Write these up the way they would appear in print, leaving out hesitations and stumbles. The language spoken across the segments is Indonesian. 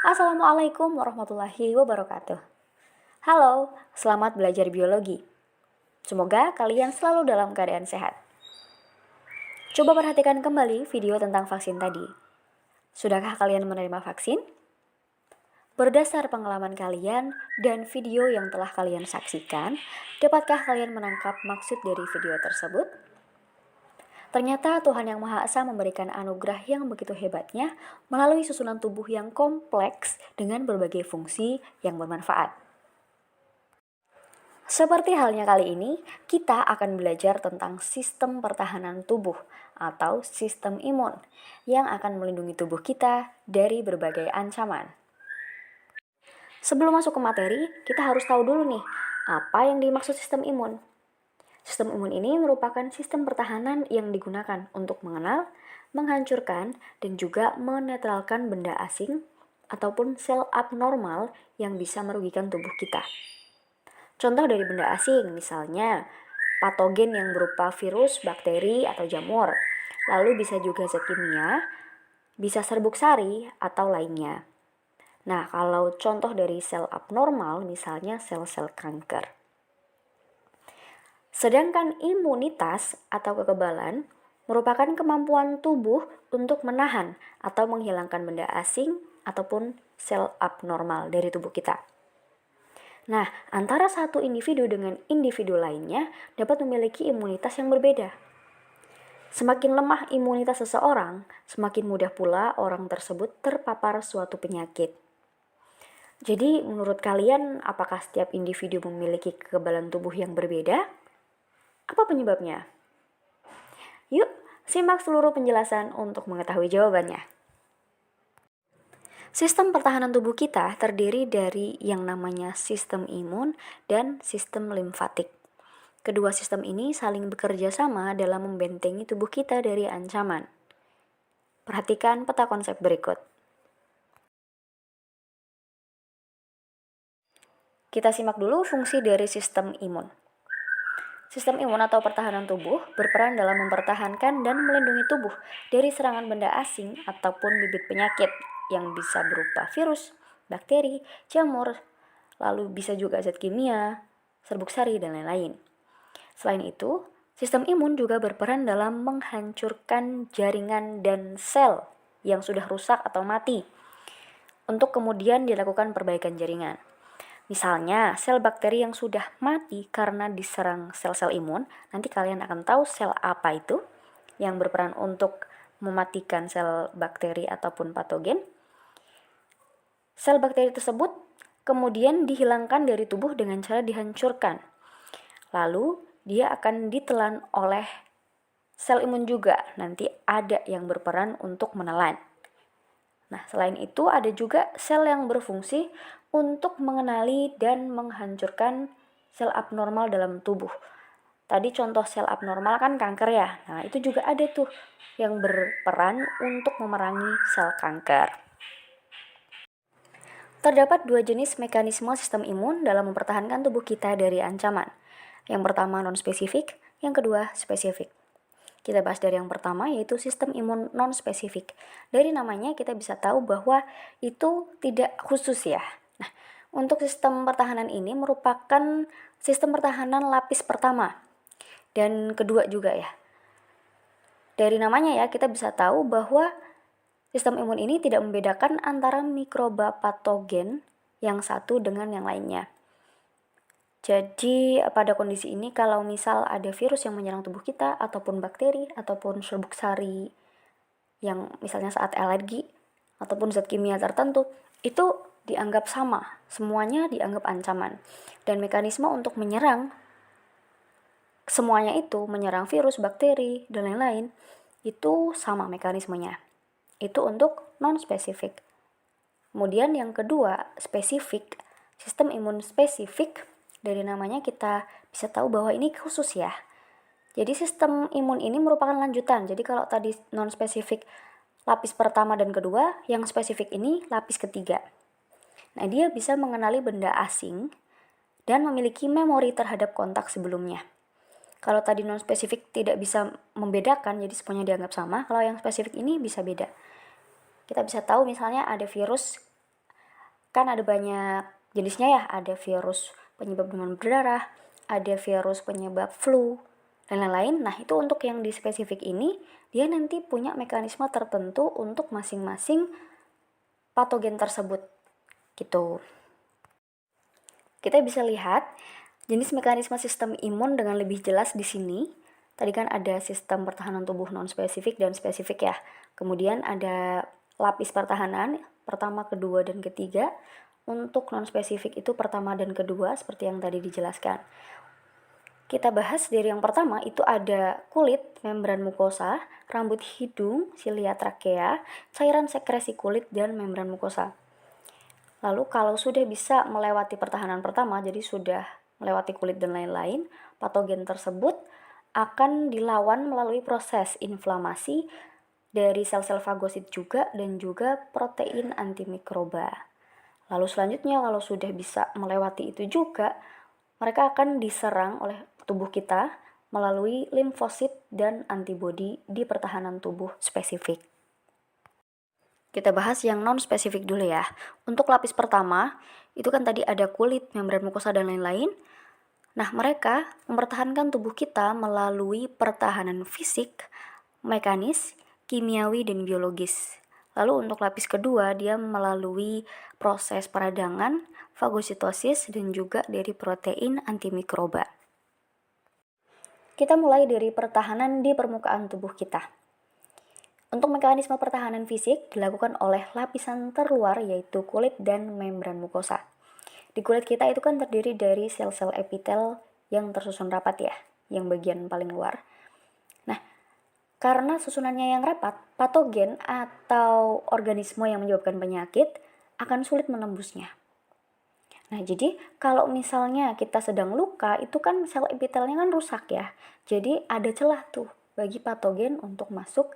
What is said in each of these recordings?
Assalamualaikum warahmatullahi wabarakatuh. Halo, selamat belajar biologi. Semoga kalian selalu dalam keadaan sehat. Coba perhatikan kembali video tentang vaksin tadi. Sudahkah kalian menerima vaksin? Berdasar pengalaman kalian dan video yang telah kalian saksikan, dapatkah kalian menangkap maksud dari video tersebut? Ternyata Tuhan Yang Maha Esa memberikan anugerah yang begitu hebatnya melalui susunan tubuh yang kompleks dengan berbagai fungsi yang bermanfaat. Seperti halnya kali ini, kita akan belajar tentang sistem pertahanan tubuh atau sistem imun yang akan melindungi tubuh kita dari berbagai ancaman. Sebelum masuk ke materi, kita harus tahu dulu nih, apa yang dimaksud sistem imun. Sistem imun ini merupakan sistem pertahanan yang digunakan untuk mengenal, menghancurkan, dan juga menetralkan benda asing ataupun sel abnormal yang bisa merugikan tubuh kita. Contoh dari benda asing misalnya patogen yang berupa virus, bakteri, atau jamur. Lalu bisa juga zat kimia, bisa serbuk sari, atau lainnya. Nah, kalau contoh dari sel abnormal misalnya sel-sel kanker. Sedangkan imunitas atau kekebalan merupakan kemampuan tubuh untuk menahan atau menghilangkan benda asing ataupun sel abnormal dari tubuh kita. Nah, antara satu individu dengan individu lainnya dapat memiliki imunitas yang berbeda. Semakin lemah imunitas seseorang, semakin mudah pula orang tersebut terpapar suatu penyakit. Jadi, menurut kalian, apakah setiap individu memiliki kekebalan tubuh yang berbeda? Apa penyebabnya? Yuk, simak seluruh penjelasan untuk mengetahui jawabannya. Sistem pertahanan tubuh kita terdiri dari yang namanya sistem imun dan sistem limfatik. Kedua sistem ini saling bekerja sama dalam membentengi tubuh kita dari ancaman. Perhatikan peta konsep berikut. Kita simak dulu fungsi dari sistem imun. Sistem imun atau pertahanan tubuh berperan dalam mempertahankan dan melindungi tubuh dari serangan benda asing ataupun bibit penyakit yang bisa berupa virus, bakteri, jamur, lalu bisa juga zat kimia, serbuk sari, dan lain-lain. Selain itu, sistem imun juga berperan dalam menghancurkan jaringan dan sel yang sudah rusak atau mati untuk kemudian dilakukan perbaikan jaringan. Misalnya, sel bakteri yang sudah mati karena diserang sel-sel imun, nanti kalian akan tahu sel apa itu yang berperan untuk mematikan sel bakteri ataupun patogen. Sel bakteri tersebut kemudian dihilangkan dari tubuh dengan cara dihancurkan. Lalu, dia akan ditelan oleh sel imun juga, nanti ada yang berperan untuk menelan. Nah, selain itu ada juga sel yang berfungsi untuk mengenali dan menghancurkan sel abnormal dalam tubuh. Tadi contoh sel abnormal kan kanker ya. Nah, itu juga ada tuh yang berperan untuk memerangi sel kanker. Terdapat dua jenis mekanisme sistem imun dalam mempertahankan tubuh kita dari ancaman. Yang pertama non-spesifik, yang kedua spesifik. Kita bahas dari yang pertama, yaitu sistem imun non-spesifik. Dari namanya kita bisa tahu bahwa itu tidak khusus ya. Nah, untuk sistem pertahanan ini merupakan sistem pertahanan lapis pertama dan kedua juga ya. Dari namanya ya kita bisa tahu bahwa sistem imun ini tidak membedakan antara mikroba patogen yang satu dengan yang lainnya. Jadi pada kondisi ini kalau misal ada virus yang menyerang tubuh kita ataupun bakteri ataupun serbuk sari yang misalnya saat alergi ataupun zat kimia tertentu, itu dianggap sama, semuanya dianggap ancaman. Dan mekanisme untuk menyerang semuanya itu, menyerang virus, bakteri, dan lain-lain, itu sama mekanismenya. Itu untuk non-spesifik. Kemudian yang kedua, spesifik. Sistem imun spesifik, dari namanya kita bisa tahu bahwa ini khusus ya. Jadi sistem imun ini merupakan lanjutan. Jadi kalau tadi non-spesifik lapis pertama dan kedua, yang spesifik ini lapis ketiga. Nah, dia bisa mengenali benda asing dan memiliki memori terhadap kontak sebelumnya. Kalau tadi non-spesifik tidak bisa membedakan, jadi semuanya dianggap sama. Kalau yang spesifik ini bisa beda. Kita bisa tahu misalnya ada virus, kan ada banyak jenisnya ya, ada virus penyebab demam berdarah, ada virus penyebab flu, dan lain-lain. Nah, itu untuk yang di spesifik ini, dia nanti punya mekanisme tertentu untuk masing-masing patogen tersebut. Gitu. Kita bisa lihat jenis mekanisme sistem imun dengan lebih jelas di sini. Tadi kan ada sistem pertahanan tubuh non-spesifik dan spesifik ya. Kemudian ada lapis pertahanan, pertama, kedua, dan ketiga. Untuk non-spesifik itu pertama dan kedua, seperti yang tadi dijelaskan. Kita bahas dari yang pertama, itu ada kulit, membran mukosa, rambut hidung, silia trakea, cairan sekresi kulit, dan membran mukosa. Lalu kalau sudah bisa melewati pertahanan pertama, jadi sudah melewati kulit dan lain-lain, patogen tersebut akan dilawan melalui proses inflamasi dari sel-sel fagosit juga dan juga protein antimikroba. Lalu selanjutnya kalau sudah bisa melewati itu juga, mereka akan diserang oleh tubuh kita melalui limfosit dan antibodi di pertahanan tubuh spesifik. Kita bahas yang non-spesifik dulu ya. Untuk lapis pertama, itu kan tadi ada kulit, membran mukosa, dan lain-lain. Nah, mereka mempertahankan tubuh kita melalui pertahanan fisik, mekanis, kimiawi, dan biologis. Lalu untuk lapis kedua, dia melalui proses peradangan, fagositosis, dan juga dari protein antimikroba. Kita mulai dari pertahanan di permukaan tubuh kita. Untuk mekanisme pertahanan fisik dilakukan oleh lapisan terluar yaitu kulit dan membran mukosa. Di kulit kita itu kan terdiri dari sel-sel epitel yang tersusun rapat ya, yang bagian paling luar. Nah, karena susunannya yang rapat, patogen atau organisme yang menyebabkan penyakit akan sulit menembusnya. Nah, jadi kalau misalnya kita sedang luka, itu kan sel epitelnya kan rusak ya. Jadi ada celah tuh bagi patogen untuk masuk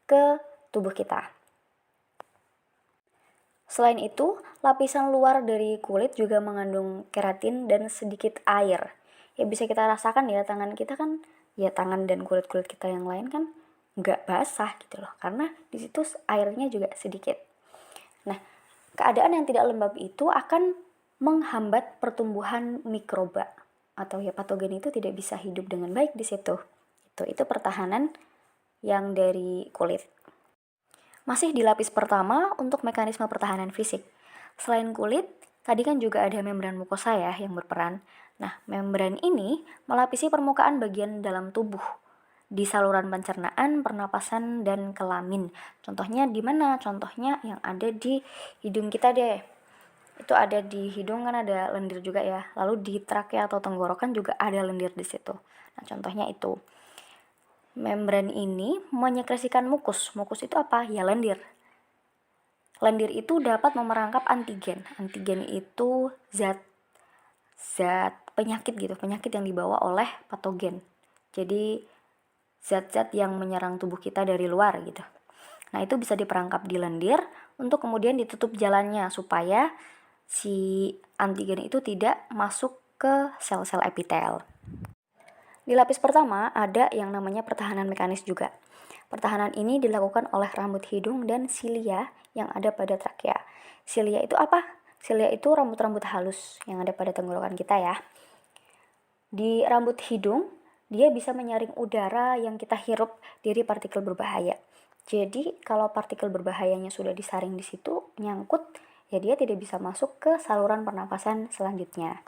ke tubuh kita. Selain itu, lapisan luar dari kulit juga mengandung keratin dan sedikit air. Ya bisa kita rasakan ya, tangan kita kan, ya tangan dan kulit-kulit kita yang lain kan nggak basah gitu loh, karena di situ airnya juga sedikit. Nah, keadaan yang tidak lembab itu akan menghambat pertumbuhan mikroba atau ya patogen itu tidak bisa hidup dengan baik di situ. Itu pertahanan yang dari kulit. Masih di lapis pertama untuk mekanisme pertahanan fisik. Selain kulit, tadi kan juga ada membran mukosa ya yang berperan. Nah, membran ini melapisi permukaan bagian dalam tubuh di saluran pencernaan, pernapasan, dan kelamin. Contohnya di mana? Contohnya yang ada di hidung kita deh. Itu ada di hidung kan ada lendir juga ya. Lalu di trakea atau tenggorokan juga ada lendir di situ. Nah, contohnya itu. Membran ini menyekresikan mukus. Mukus itu apa? Ya lendir. Lendir itu dapat memerangkap antigen. Antigen itu zat penyakit gitu, penyakit yang dibawa oleh patogen. Jadi zat-zat yang menyerang tubuh kita dari luar gitu. Nah, itu bisa diperangkap di lendir untuk kemudian ditutup jalannya supaya si antigen itu tidak masuk ke sel-sel epitel. Di lapis pertama ada yang namanya pertahanan mekanis juga. Pertahanan ini dilakukan oleh rambut hidung dan silia yang ada pada trakea. Silia itu apa? Silia itu rambut-rambut halus yang ada pada tenggorokan kita ya. Di rambut hidung, dia bisa menyaring udara yang kita hirup dari partikel berbahaya. Jadi kalau partikel berbahayanya sudah disaring di situ, nyangkut, ya dia tidak bisa masuk ke saluran pernapasan selanjutnya.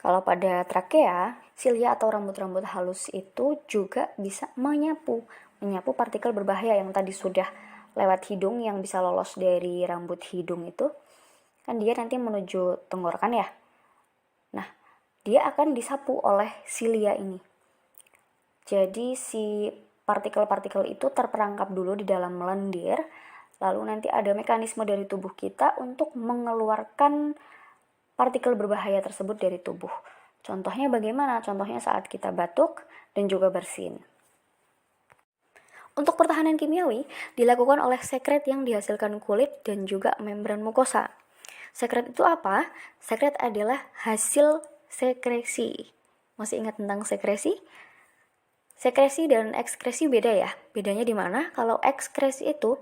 Kalau pada trakea, silia atau rambut-rambut halus itu juga bisa menyapu partikel berbahaya yang tadi sudah lewat hidung yang bisa lolos dari rambut hidung itu. Kan dia nanti menuju tenggorokan ya. Nah, dia akan disapu oleh silia ini. Jadi si partikel-partikel itu terperangkap dulu di dalam lendir, lalu nanti ada mekanisme dari tubuh kita untuk mengeluarkan partikel berbahaya tersebut dari tubuh. Contohnya bagaimana? Contohnya saat kita batuk dan juga bersin. Untuk pertahanan kimiawi dilakukan oleh sekret yang dihasilkan kulit dan juga membran mukosa. Sekret itu apa? Sekret adalah hasil sekresi. Masih ingat tentang sekresi? Sekresi dan ekskresi beda ya. Bedanya di mana? Kalau ekskresi itu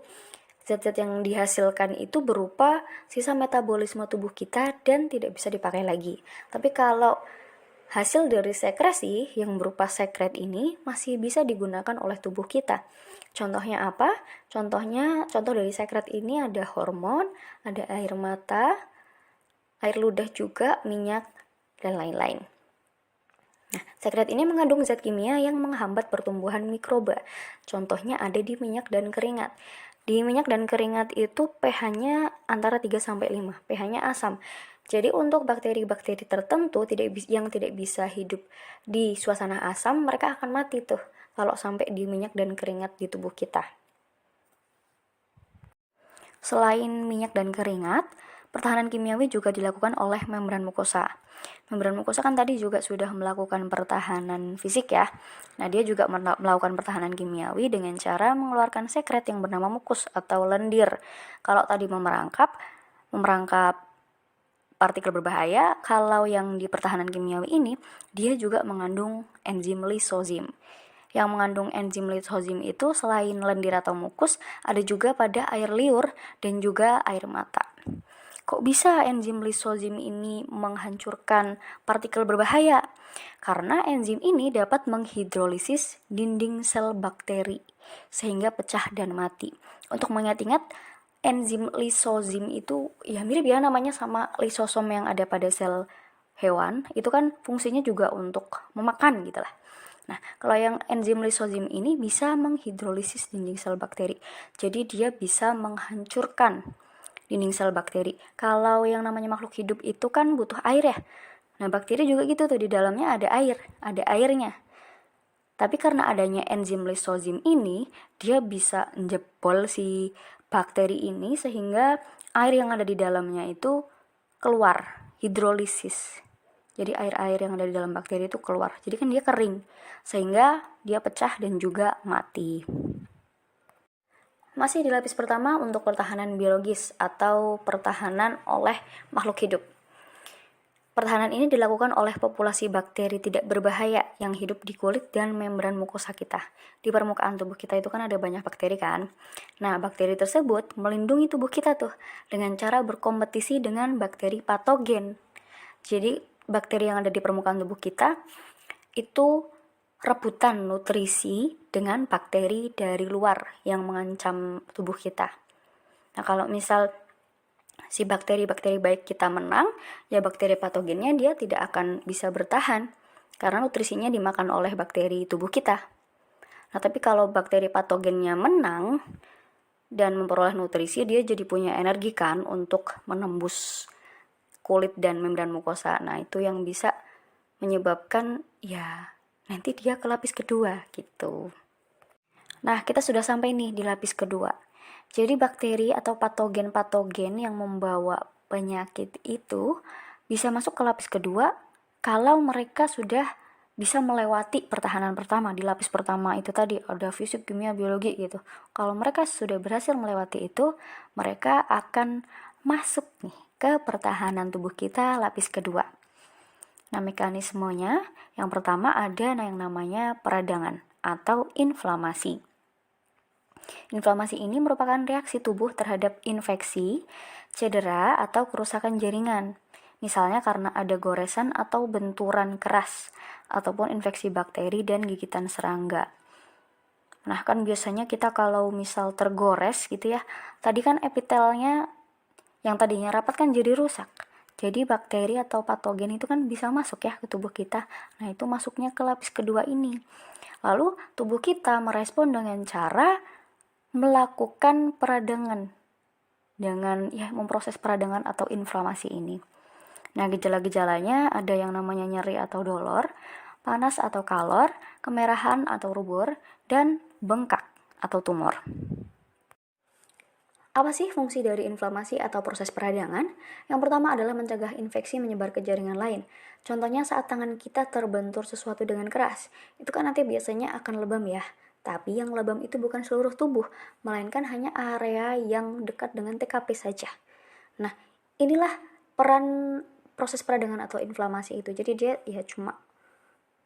zat-zat yang dihasilkan itu berupa sisa metabolisme tubuh kita dan tidak bisa dipakai lagi. Tapi kalau hasil dari sekresi yang berupa sekret ini masih bisa digunakan oleh tubuh kita. Contohnya apa? Contoh dari sekret ini ada hormon, ada air mata, air ludah juga, minyak, dan lain-lain. Nah, sekret ini mengandung zat kimia yang menghambat pertumbuhan mikroba. Contohnya ada di minyak dan keringat. Di minyak dan keringat itu pH-nya antara 3-5, pH-nya asam. Jadi untuk bakteri-bakteri tertentu yang tidak bisa hidup di suasana asam, mereka akan mati tuh kalau sampai di minyak dan keringat di tubuh kita. Selain minyak dan keringat, pertahanan kimiawi juga dilakukan oleh membran mukosa. Membran mukosa kan tadi juga sudah melakukan pertahanan fisik ya. Nah, dia juga melakukan pertahanan kimiawi dengan cara mengeluarkan sekret yang bernama mukus atau lendir. Kalau tadi memerangkap partikel berbahaya, kalau yang di pertahanan kimiawi ini, dia juga mengandung enzim lisozim. Yang mengandung enzim lisozim itu selain lendir atau mukus, ada juga pada air liur dan juga air mata. Kok bisa enzim lisozim ini menghancurkan partikel berbahaya? Karena enzim ini dapat menghidrolisis dinding sel bakteri sehingga pecah dan mati. Untuk mengingat-ingat, enzim lisozim itu ya mirip ya namanya sama lisosom yang ada pada sel hewan. Itu kan fungsinya juga untuk memakan gitu lah. Nah, kalau yang enzim lisozim ini bisa menghidrolisis dinding sel bakteri. Jadi dia bisa menghancurkan dinding sel bakteri. Kalau yang namanya makhluk hidup itu kan butuh air ya. Nah, bakteri juga gitu tuh, di dalamnya ada airnya. Tapi karena adanya enzim lisozim ini, dia bisa jebol si bakteri ini sehingga air yang ada di dalamnya itu keluar, hidrolisis. Jadi air-air yang ada di dalam bakteri itu keluar. Jadi kan dia kering, sehingga dia pecah dan juga mati. Masih di lapis pertama untuk pertahanan biologis atau pertahanan oleh makhluk hidup. Pertahanan ini dilakukan oleh populasi bakteri tidak berbahaya yang hidup di kulit dan membran mukosa kita. Di permukaan tubuh kita itu kan ada banyak bakteri kan. Nah, bakteri tersebut melindungi tubuh kita tuh dengan cara berkompetisi dengan bakteri patogen. Jadi, bakteri yang ada di permukaan tubuh kita itu rebutan nutrisi dengan bakteri dari luar yang mengancam tubuh kita. Nah, kalau misal si bakteri-bakteri baik kita menang, ya bakteri patogennya dia tidak akan bisa bertahan karena nutrisinya dimakan oleh bakteri tubuh kita. Nah, tapi kalau bakteri patogennya menang dan memperoleh nutrisi, dia jadi punya energi kan untuk menembus kulit dan membran mukosa. Nah, itu yang bisa menyebabkan ya nanti dia ke lapis kedua gitu. Nah, kita sudah sampai nih di lapis kedua. Jadi bakteri atau patogen-patogen yang membawa penyakit itu bisa masuk ke lapis kedua kalau mereka sudah bisa melewati pertahanan pertama. Di lapis pertama itu tadi ada fisik, kimia, biologi gitu. Kalau mereka sudah berhasil melewati itu, mereka akan masuk nih ke pertahanan tubuh kita lapis kedua. Nah, mekanismenya yang pertama ada yang namanya peradangan atau inflamasi. Inflamasi ini merupakan reaksi tubuh terhadap infeksi, cedera, atau kerusakan jaringan. Misalnya karena ada goresan atau benturan keras, ataupun infeksi bakteri dan gigitan serangga. Nah, kan biasanya kita kalau misal tergores gitu ya, tadi kan epitelnya yang tadinya rapat kan jadi rusak. Jadi bakteri atau patogen itu kan bisa masuk ya ke tubuh kita. Nah, itu masuknya ke lapis kedua ini. Lalu tubuh kita merespon dengan cara melakukan peradangan dengan memproses peradangan atau inflamasi ini. Nah, gejala-gejalanya ada yang namanya nyeri atau dolor, panas atau kalor, kemerahan atau rubor, dan bengkak atau tumor. Apa sih fungsi dari inflamasi atau proses peradangan? Yang pertama adalah mencegah infeksi menyebar ke jaringan lain. Contohnya saat tangan kita terbentur sesuatu dengan keras, itu kan nanti biasanya akan lebam ya. Tapi yang lebam itu bukan seluruh tubuh, melainkan hanya area yang dekat dengan TKP saja. Nah, inilah peran proses peradangan atau inflamasi itu. Jadi dia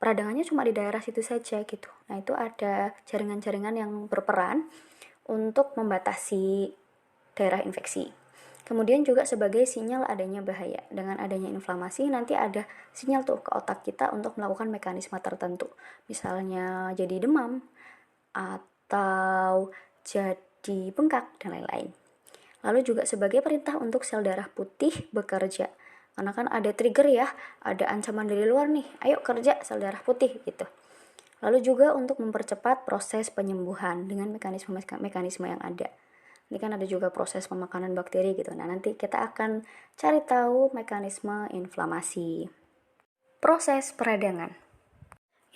peradangannya cuma di daerah situ saja gitu. Nah, itu ada jaringan-jaringan yang berperan untuk membatasi daerah infeksi. Kemudian juga sebagai sinyal adanya bahaya. Dengan adanya inflamasi nanti ada sinyal tuh ke otak kita untuk melakukan mekanisme tertentu. Misalnya jadi demam atau jadi bengkak dan lain-lain. Lalu juga sebagai perintah untuk sel darah putih bekerja. Karena kan ada trigger ya, ada ancaman dari luar nih, ayo kerja sel darah putih gitu. Lalu juga untuk mempercepat proses penyembuhan dengan mekanisme yang ada. Ini kan ada juga proses pemakanan bakteri gitu. Nah, nanti kita akan cari tahu mekanisme inflamasi. Proses peradangan.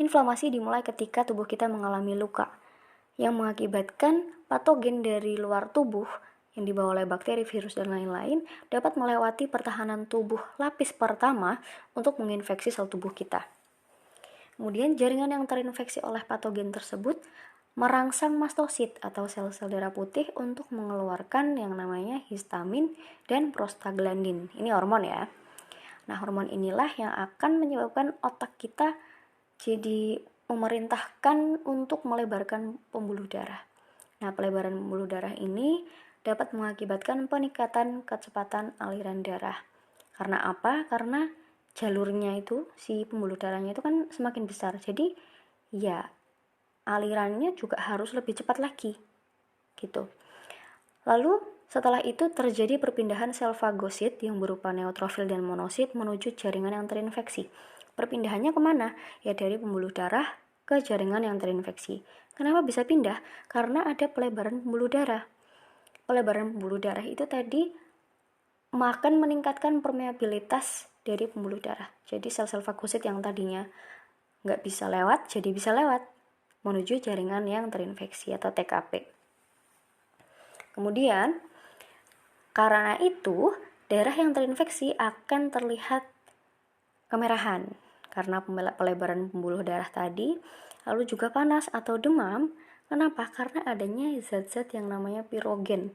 Inflamasi dimulai ketika tubuh kita mengalami luka yang mengakibatkan patogen dari luar tubuh yang dibawa oleh bakteri, virus, dan lain-lain dapat melewati pertahanan tubuh lapis pertama untuk menginfeksi sel tubuh kita. Kemudian jaringan yang terinfeksi oleh patogen tersebut merangsang mastosit atau sel-sel darah putih untuk mengeluarkan yang namanya histamin dan prostaglandin. Ini hormon ya. Nah, hormon inilah yang akan menyebabkan otak kita jadi memerintahkan untuk melebarkan pembuluh darah. Nah, pelebaran pembuluh darah ini dapat mengakibatkan peningkatan kecepatan aliran darah. Karena apa? Karena jalurnya itu, si pembuluh darahnya itu kan semakin besar. Jadi, ya alirannya juga harus lebih cepat lagi gitu. Lalu setelah itu terjadi perpindahan sel fagosit yang berupa neutrofil dan monosit menuju jaringan yang terinfeksi. Perpindahannya kemana? Ya dari pembuluh darah ke jaringan yang terinfeksi. Kenapa bisa pindah? Karena ada pelebaran pembuluh darah. Pelebaran pembuluh darah itu tadi akan meningkatkan permeabilitas dari pembuluh darah. Jadi sel-sel fagosit yang tadinya nggak bisa lewat, jadi bisa lewat menuju jaringan yang terinfeksi atau TKP. Kemudian, karena itu, daerah yang terinfeksi akan terlihat kemerahan karena pelebaran pembuluh darah tadi, lalu juga panas atau demam. Kenapa? Karena adanya zat-zat yang namanya pirogen.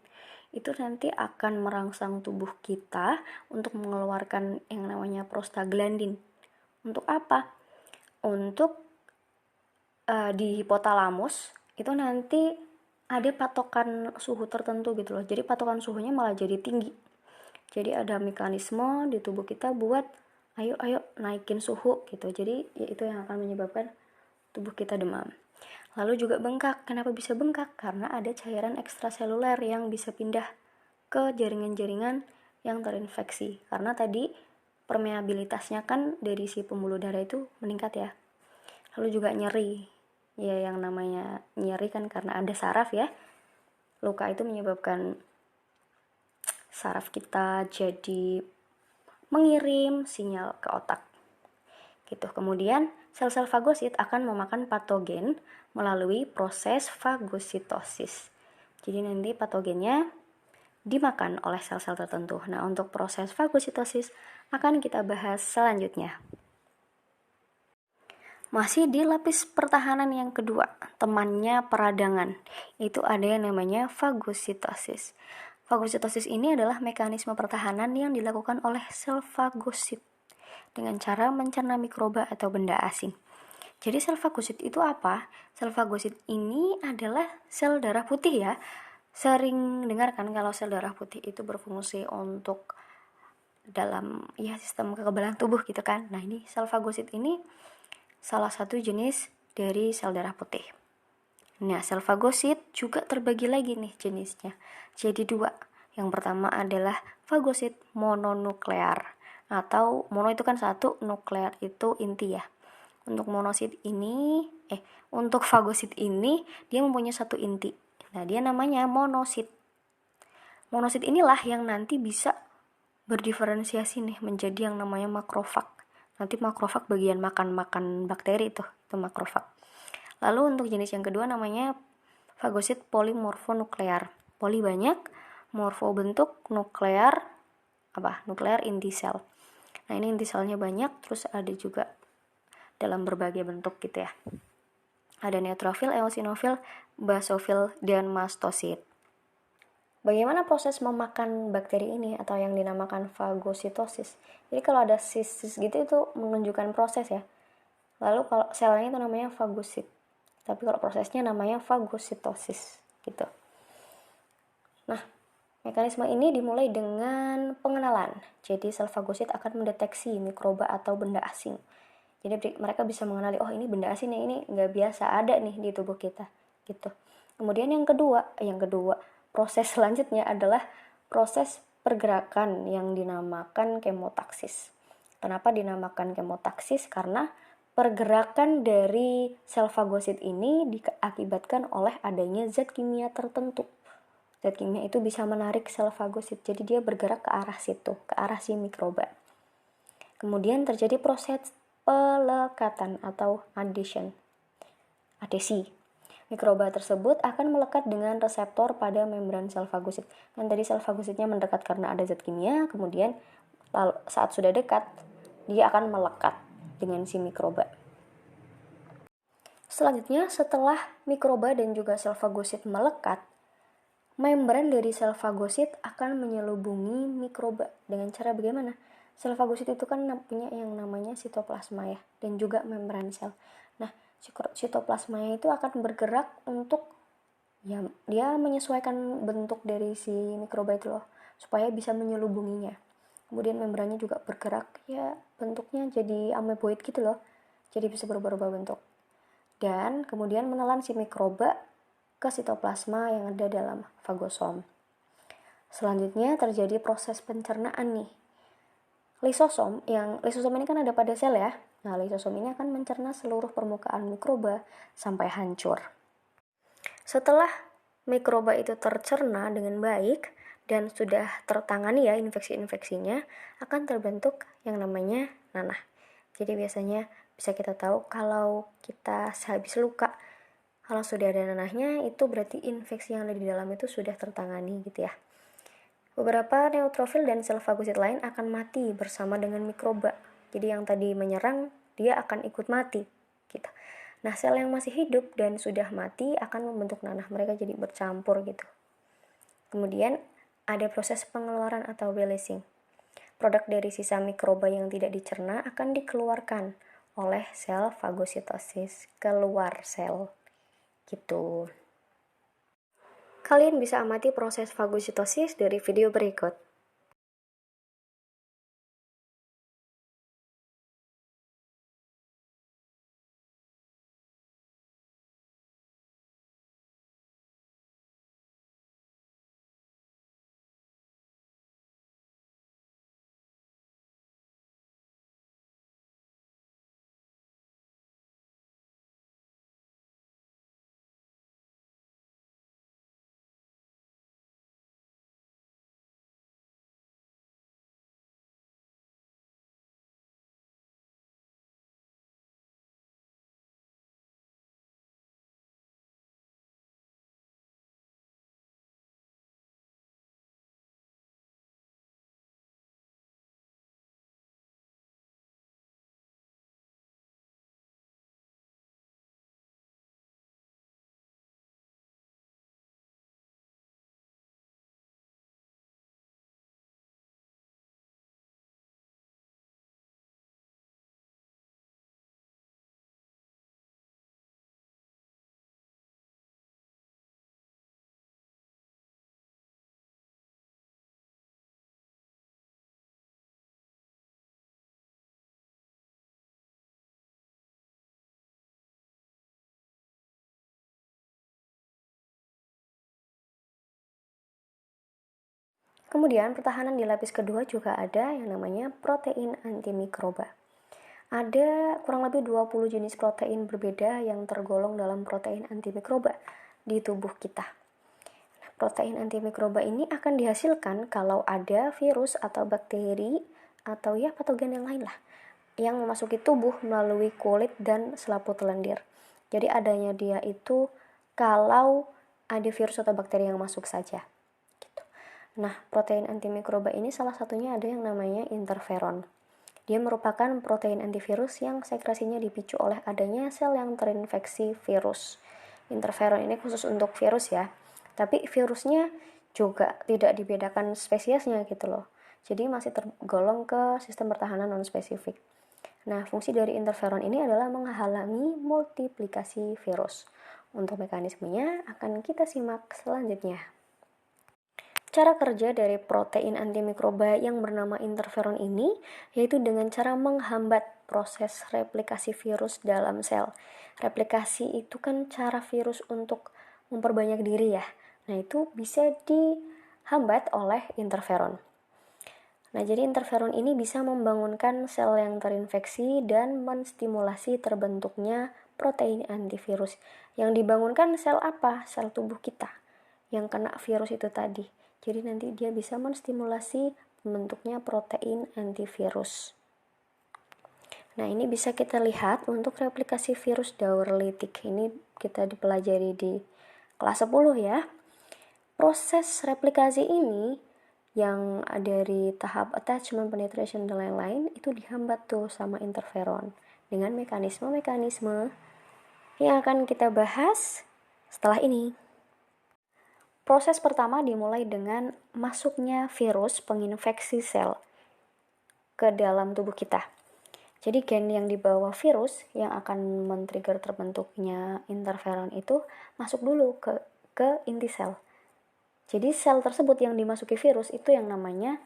Itu nanti akan merangsang tubuh kita untuk mengeluarkan yang namanya prostaglandin. Untuk apa? Untuk di hipotalamus itu nanti ada patokan suhu tertentu gitu loh. Jadi patokan suhunya malah jadi tinggi. Jadi ada mekanisme di tubuh kita buat ayo naikin suhu gitu. Jadi ya itu yang akan menyebabkan tubuh kita demam. Lalu juga bengkak. Kenapa bisa bengkak? Karena ada cairan ekstraseluler yang bisa pindah ke jaringan-jaringan yang terinfeksi. Karena tadi permeabilitasnya kan dari si pembuluh darah itu meningkat ya. Lalu juga nyeri. Ya yang namanya nyeri kan karena ada saraf ya. Luka itu menyebabkan saraf kita jadi mengirim sinyal ke otak. Gitu. Kemudian sel-sel fagosit akan memakan patogen melalui proses fagositosis. Jadi nanti patogennya dimakan oleh sel-sel tertentu. Nah, untuk proses fagositosis akan kita bahas selanjutnya. Masih di lapis pertahanan yang kedua, temannya peradangan. Itu ada yang namanya fagositosis. Fagositosis ini adalah mekanisme pertahanan yang dilakukan oleh sel fagosit dengan cara mencerna mikroba atau benda asing. Jadi sel fagosit itu apa? Sel fagosit ini adalah sel darah putih ya. Sering dengar kan kalau sel darah putih itu berfungsi untuk dalam sistem kekebalan tubuh gitu kan. Nah, ini sel fagosit ini salah satu jenis dari sel darah putih. Nah, sel fagosit juga terbagi lagi nih jenisnya. Jadi dua. Yang pertama adalah fagosit mononuklear. atau mono itu kan satu, nuklear itu inti ya. Untuk untuk fagosit ini dia mempunyai satu inti. Nah, dia namanya monosit. Monosit inilah yang nanti bisa berdiferensiasi nih menjadi yang namanya makrofag. Nanti makrofag bagian makan bakteri itu makrofag. Lalu untuk jenis yang kedua namanya fagosit polimorfonuklear. Poli banyak, morfo bentuk, nuklear nuklear inti sel. Nah, ini inti selnya banyak, terus ada juga dalam berbagai bentuk gitu ya. Ada neutrofil, eosinofil, basofil, dan mastosit. Bagaimana proses memakan bakteri ini atau yang dinamakan fagositosis? Jadi kalau ada sis gitu itu menunjukkan proses ya. Lalu kalau selnya itu namanya fagosit. Tapi kalau prosesnya namanya fagositosis gitu. Nah, mekanisme ini dimulai dengan pengenalan. Jadi sel fagosit akan mendeteksi mikroba atau benda asing. Jadi mereka bisa mengenali, oh ini benda asing nih, ini nggak biasa ada nih di tubuh kita gitu. Kemudian yang kedua proses selanjutnya adalah proses pergerakan yang dinamakan kemotaksis. Kenapa dinamakan kemotaksis? Karena pergerakan dari sel fagosit ini diakibatkan oleh adanya zat kimia tertentu. Zat kimia itu bisa menarik sel fagosit, jadi dia bergerak ke arah situ, ke arah si mikroba. Kemudian terjadi proses pelekatan atau adesi. Mikroba tersebut akan melekat dengan reseptor pada membran sel fagosit. Kan tadi sel fagositnya mendekat karena ada zat kimia, kemudian saat sudah dekat, dia akan melekat dengan si mikroba. Selanjutnya, setelah mikroba dan juga sel fagosit melekat, membran dari sel fagosit akan menyelubungi mikroba. Dengan cara bagaimana? Sel fagosit itu kan punya yang namanya sitoplasma ya, dan juga membran sel. Nah, sitoplasmanya itu akan bergerak untuk ya dia menyesuaikan bentuk dari si mikroba itu loh, supaya bisa menyelubunginya. Kemudian membrannya juga bergerak, ya bentuknya jadi ameboid gitu loh, jadi bisa berubah-ubah bentuk. Dan kemudian menelan si mikroba ke sitoplasma yang ada dalam fagosom. Selanjutnya terjadi proses pencernaan nih. Lisosom ini kan ada pada sel ya. Nah, lisosom ini akan mencerna seluruh permukaan mikroba sampai hancur. Setelah mikroba itu tercerna dengan baik dan sudah tertangani ya infeksi-infeksinya, akan terbentuk yang namanya nanah. Jadi biasanya bisa kita tahu kalau kita habis luka, kalau sudah ada nanahnya itu berarti infeksi yang ada di dalam itu sudah tertangani gitu ya. Beberapa neutrofil dan sel fagosit lain akan mati bersama dengan mikroba. Jadi yang tadi menyerang dia akan ikut mati gitu. Nah, sel yang masih hidup dan sudah mati akan membentuk nanah, mereka jadi bercampur gitu. Kemudian ada proses pengeluaran atau releasing. Produk dari sisa mikroba yang tidak dicerna akan dikeluarkan oleh sel fagositosis keluar sel gitu. Kalian bisa amati proses fagositosis dari video berikut. Kemudian pertahanan di lapis kedua juga ada yang namanya protein antimikroba. Ada kurang lebih 20 jenis protein berbeda yang tergolong dalam protein antimikroba di tubuh kita. Protein antimikroba ini akan dihasilkan kalau ada virus atau bakteri atau ya patogen yang lain lah yang memasuki tubuh melalui kulit dan selaput lendir. Jadi adanya dia itu kalau ada virus atau bakteri yang masuk saja. Gitu. Nah, protein antimikroba ini salah satunya ada yang namanya interferon. Dia merupakan protein antivirus yang sekresinya dipicu oleh adanya sel yang terinfeksi virus. Interferon ini khusus untuk virus ya, tapi virusnya juga tidak dibedakan spesiesnya gitu loh. Jadi masih tergolong ke sistem pertahanan non-spesifik. Nah, fungsi dari interferon ini adalah menghalangi multiplikasi virus. Untuk mekanismenya akan kita simak selanjutnya. Cara kerja dari protein antimikroba yang bernama interferon ini yaitu dengan cara menghambat proses replikasi virus dalam sel. Replikasi itu kan cara virus untuk memperbanyak diri ya. Nah, itu bisa dihambat oleh interferon. Nah, jadi interferon ini bisa membangunkan sel yang terinfeksi dan menstimulasi terbentuknya protein antivirus. Yang dibangunkan sel apa? Sel tubuh kita yang kena virus itu tadi. Jadi nanti dia bisa menstimulasi bentuknya protein antivirus. Nah, ini bisa kita lihat untuk replikasi virus daur litik. Ini kita dipelajari di kelas 10 ya. Proses replikasi ini yang dari tahap attachment, penetration, dan lain-lain itu dihambat tuh sama interferon dengan mekanisme-mekanisme yang akan kita bahas setelah ini. Proses pertama dimulai dengan masuknya virus penginfeksi sel ke dalam tubuh kita. Jadi gen yang dibawa virus yang akan men-trigger terbentuknya interferon itu masuk dulu ke inti sel. Jadi sel tersebut yang dimasuki virus itu yang namanya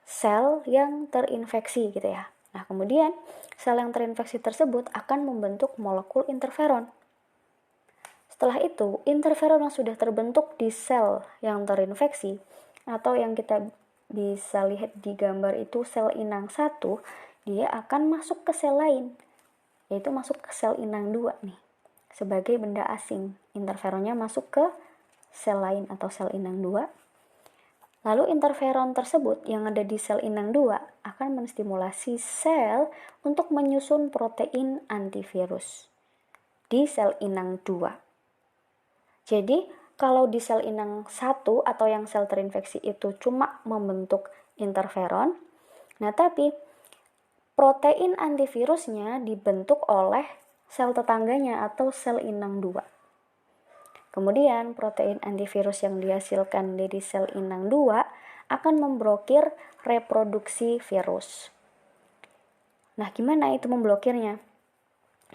sel yang terinfeksi gitu ya. Nah, kemudian sel yang terinfeksi tersebut akan membentuk molekul interferon. Setelah itu, interferon yang sudah terbentuk di sel yang terinfeksi atau yang kita bisa lihat di gambar itu sel inang 1, dia akan masuk ke sel lain, yaitu masuk ke sel inang 2 nih. Sebagai benda asing, interferonnya masuk ke sel lain atau sel inang 2. Lalu interferon tersebut yang ada di sel inang 2 akan menstimulasi sel untuk menyusun protein antivirus di sel inang 2. Jadi, kalau di sel inang 1 atau yang sel terinfeksi itu cuma membentuk interferon, nah tapi protein antivirusnya dibentuk oleh sel tetangganya atau sel inang 2. Kemudian, protein antivirus yang dihasilkan dari sel inang 2 akan memblokir reproduksi virus. Nah, gimana itu memblokirnya?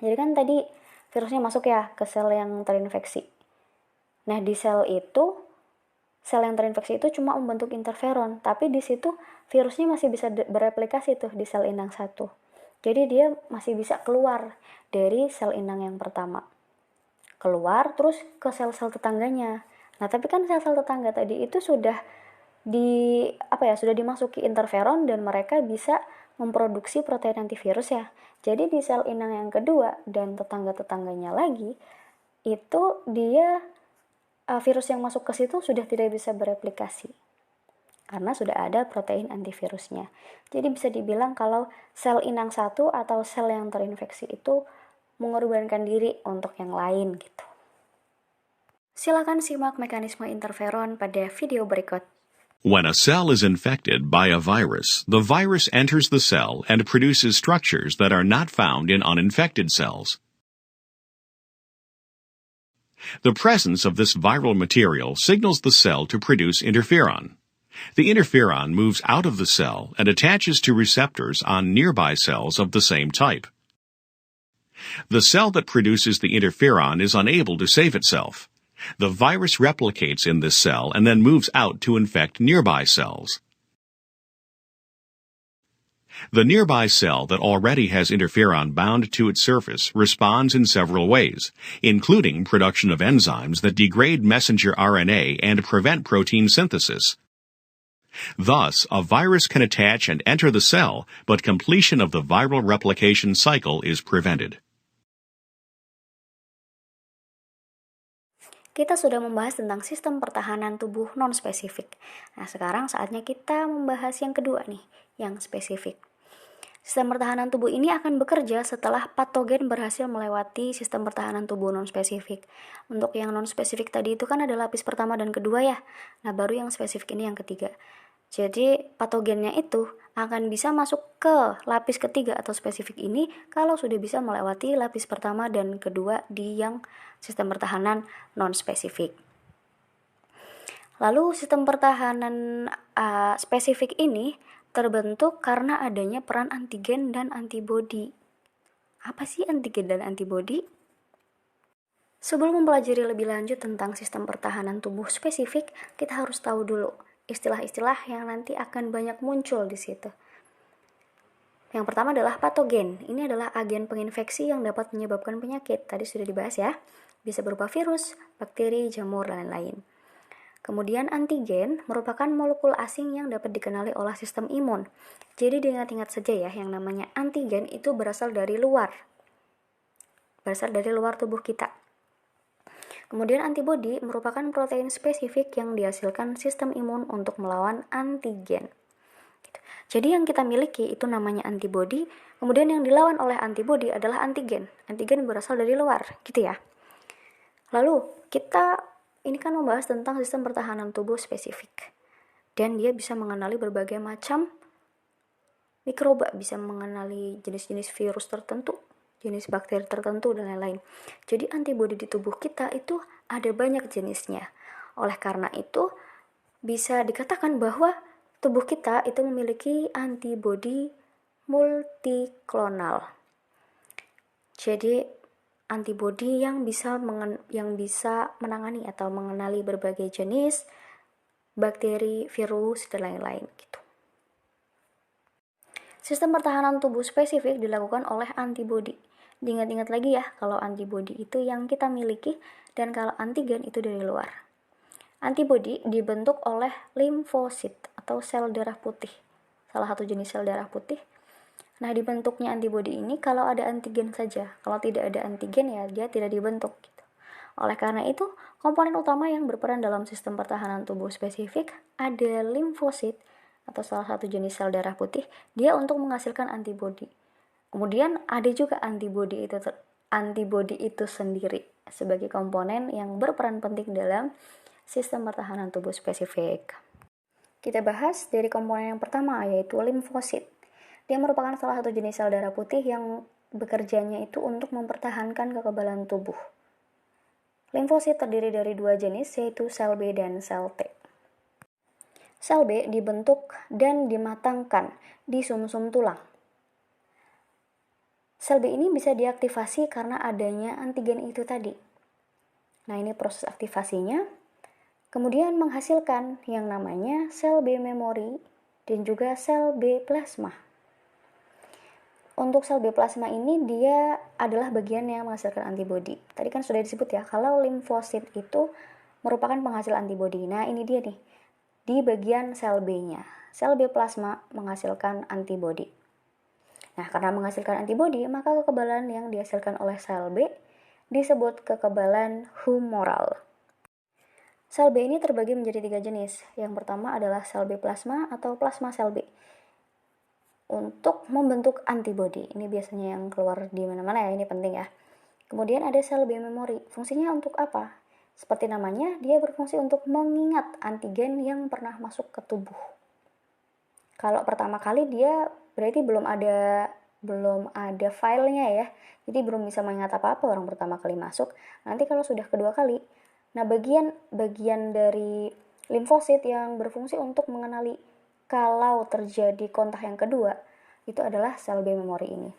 Jadi kan tadi virusnya masuk ya ke sel yang terinfeksi. Nah, di sel yang terinfeksi itu cuma membentuk interferon, tapi di situ virusnya masih bisa bereplikasi tuh di sel inang 1. Jadi dia masih bisa keluar dari sel inang yang pertama. Keluar terus ke sel-sel tetangganya. Nah, tapi kan sel-sel tetangga tadi itu sudah dimasuki interferon dan mereka bisa memproduksi protein antivirus ya. Jadi di sel inang yang kedua dan tetangga-tetangganya lagi itu dia virus yang masuk ke situ sudah tidak bisa bereplikasi karena sudah ada protein antivirusnya. Jadi bisa dibilang kalau sel inang 1 atau sel yang terinfeksi itu mengorbankan diri untuk yang lain gitu. Silakan simak mekanisme interferon pada video berikut. When a cell is infected by a virus, the virus enters the cell and produces structures that are not found in uninfected cells. The presence of this viral material signals the cell to produce interferon. The interferon moves out of the cell and attaches to receptors on nearby cells of the same type. The cell that produces the interferon is unable to save itself. The virus replicates in this cell and then moves out to infect nearby cells. The nearby cell that already has interferon bound to its surface responds in several ways, including production of enzymes that degrade messenger RNA and prevent protein synthesis. Thus, a virus can attach and enter the cell, but completion of the viral replication cycle is prevented. Kita sudah membahas tentang sistem pertahanan tubuh non-spesifik. Nah, sekarang saatnya kita membahas yang kedua nih, yang spesifik. Sistem pertahanan tubuh ini akan bekerja setelah patogen berhasil melewati sistem pertahanan tubuh non-spesifik. Untuk yang non-spesifik tadi itu kan ada lapis pertama dan kedua ya. Nah, baru yang spesifik ini yang ketiga. Jadi, patogennya itu akan bisa masuk ke lapis ketiga atau spesifik ini kalau sudah bisa melewati lapis pertama dan kedua di yang sistem pertahanan non-spesifik. Lalu sistem pertahanan spesifik ini terbentuk karena adanya peran antigen dan antibodi. Apa sih antigen dan antibodi? Sebelum mempelajari lebih lanjut tentang sistem pertahanan tubuh spesifik, kita harus tahu dulu istilah-istilah yang nanti akan banyak muncul di situ. Yang pertama adalah patogen. Ini adalah agen penginfeksi yang dapat menyebabkan penyakit. Tadi sudah dibahas ya. Bisa berupa virus, bakteri, jamur, dan lain-lain. Kemudian antigen merupakan molekul asing yang dapat dikenali oleh sistem imun. Jadi diingat-ingat saja ya, yang namanya antigen itu berasal dari luar. Berasal dari luar tubuh kita. Kemudian antibodi merupakan protein spesifik yang dihasilkan sistem imun untuk melawan antigen. Jadi yang kita miliki itu namanya antibodi, kemudian yang dilawan oleh antibodi adalah antigen. Antigen berasal dari luar, gitu ya. Lalu kita ini kan membahas tentang sistem pertahanan tubuh spesifik. Dan dia bisa mengenali berbagai macam mikroba, bisa mengenali jenis-jenis virus tertentu, jenis bakteri tertentu, dan lain-lain. Jadi antibodi di tubuh kita itu ada banyak jenisnya. Oleh karena itu, bisa dikatakan bahwa tubuh kita itu memiliki antibodi multiklonal. Jadi antibodi yang bisa menangani atau mengenali berbagai jenis bakteri, virus, dan lain-lain gitu. Sistem pertahanan tubuh spesifik dilakukan oleh antibodi. Diingat-ingat lagi ya, kalau antibodi itu yang kita miliki dan kalau antigen itu dari luar. Antibodi dibentuk oleh limfosit atau sel darah putih, salah satu jenis sel darah putih. Nah, dibentuknya antibodi ini kalau ada antigen saja. Kalau tidak ada antigen ya dia tidak dibentuk gitu. Oleh karena itu, komponen utama yang berperan dalam sistem pertahanan tubuh spesifik ada limfosit atau salah satu jenis sel darah putih, dia untuk menghasilkan antibodi. Kemudian ada juga antibodi itu sendiri sebagai komponen yang berperan penting dalam sistem pertahanan tubuh spesifik. Kita bahas dari komponen yang pertama, yaitu limfosit. Dia merupakan salah satu jenis sel darah putih yang bekerjanya itu untuk mempertahankan kekebalan tubuh. Limfosit terdiri dari dua jenis, yaitu sel B dan sel T. Sel B dibentuk dan dimatangkan di sumsum tulang. Sel B ini bisa diaktifasi karena adanya antigen itu tadi. Nah, ini proses aktivasinya. Kemudian menghasilkan yang namanya sel B memori dan juga sel B plasma. Untuk sel B plasma ini dia adalah bagian yang menghasilkan antibodi. Tadi kan sudah disebut ya, kalau limfosit itu merupakan penghasil antibodi. Nah, ini dia nih. Di bagian sel B-nya. Sel B plasma menghasilkan antibodi. Nah, karena menghasilkan antibodi, maka kekebalan yang dihasilkan oleh sel B disebut kekebalan humoral. Sel B ini terbagi menjadi 3 jenis. Yang pertama adalah sel B plasma atau plasma sel B. Untuk membentuk antibodi. Ini biasanya yang keluar di mana-mana ya, ini penting ya. Kemudian ada sel B memori. Fungsinya untuk apa? Seperti namanya, dia berfungsi untuk mengingat antigen yang pernah masuk ke tubuh. Kalau pertama kali dia berarti belum ada filenya ya. Jadi belum bisa mengingat apa-apa orang pertama kali masuk. Nanti kalau sudah kedua kali, nah bagian dari limfosit yang berfungsi untuk mengenali kalau terjadi kontak yang kedua, itu adalah sel B memori ini.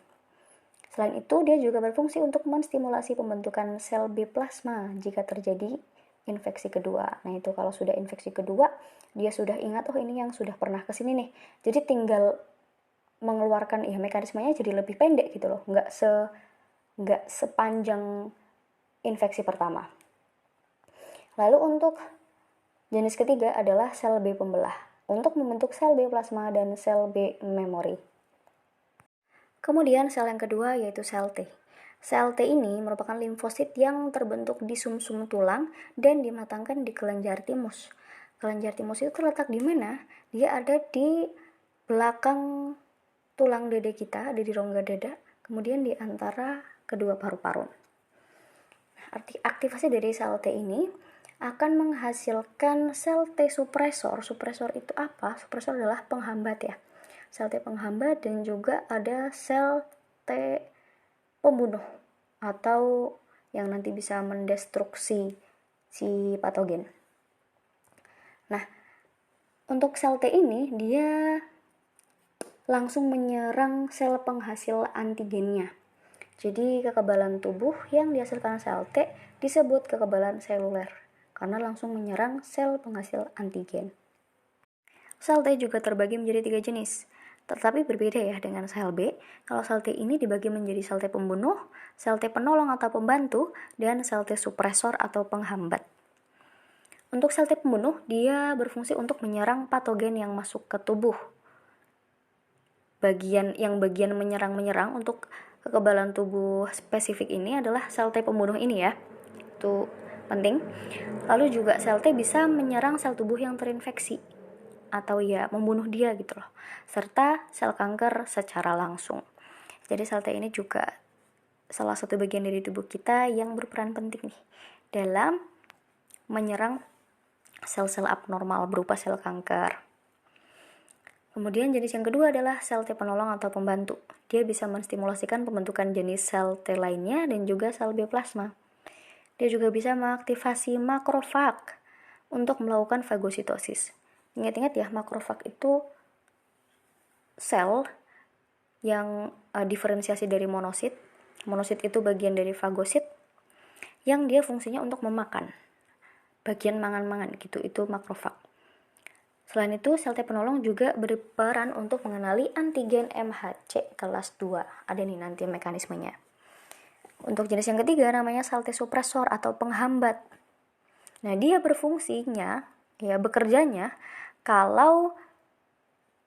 Selain itu, dia juga berfungsi untuk menstimulasi pembentukan sel B plasma jika terjadi infeksi kedua. Nah, itu kalau sudah infeksi kedua, dia sudah ingat, oh ini yang sudah pernah kesini nih. Jadi tinggal mengeluarkan, ya mekanismenya jadi lebih pendek gitu loh. Nggak sepanjang infeksi pertama. Lalu untuk jenis ketiga adalah sel B pembelah. untuk membentuk sel B plasma dan sel B memori. Kemudian sel yang kedua yaitu sel T. Sel T ini merupakan limfosit yang terbentuk di sumsum tulang dan dimatangkan di kelenjar timus. Kelenjar timus itu terletak di mana? Dia ada di belakang tulang dada kita, ada di rongga dada, kemudian di antara kedua paru-paru. Aktivasi dari sel T ini akan menghasilkan sel T supresor. Supresor itu apa? Supresor adalah penghambat ya. Sel T penghambat dan juga ada sel T pembunuh atau yang nanti bisa mendestruksi si patogen. Nah, untuk sel T ini dia langsung menyerang sel penghasil antigennya. Jadi kekebalan tubuh yang dihasilkan sel T disebut kekebalan seluler karena langsung menyerang sel penghasil antigen. Sel T juga terbagi menjadi 3 jenis, tetapi berbeda ya dengan sel B. Kalau sel T ini dibagi menjadi sel T pembunuh, sel T penolong atau pembantu, dan sel T supresor atau penghambat. Untuk sel T pembunuh, dia berfungsi untuk menyerang patogen yang masuk ke tubuh. Bagian menyerang untuk kekebalan tubuh spesifik ini adalah sel T pembunuh ini ya. Itu penting. Lalu juga sel T bisa menyerang sel tubuh yang terinfeksi atau ya membunuh dia gitu loh, serta sel kanker secara langsung. Jadi sel T ini juga salah satu bagian dari tubuh kita yang berperan penting nih dalam menyerang sel-sel abnormal berupa sel kanker. Kemudian jenis yang kedua adalah sel T penolong atau pembantu. Dia bisa menstimulasikan pembentukan jenis sel T lainnya dan juga sel B plasma. Dia juga bisa mengaktifasi makrofag untuk melakukan fagositosis. Ingat-ingat ya, makrofag itu sel yang diferensiasi dari monosit. Monosit itu bagian dari fagosit yang dia fungsinya untuk memakan. Bagian mangan-mangan gitu, itu makrofag. Selain itu, sel T penolong juga berperan untuk mengenali antigen MHC kelas 2. Ada nih nanti mekanismenya. Untuk jenis yang ketiga namanya sel T supresor atau penghambat. Nah, dia bekerjanya kalau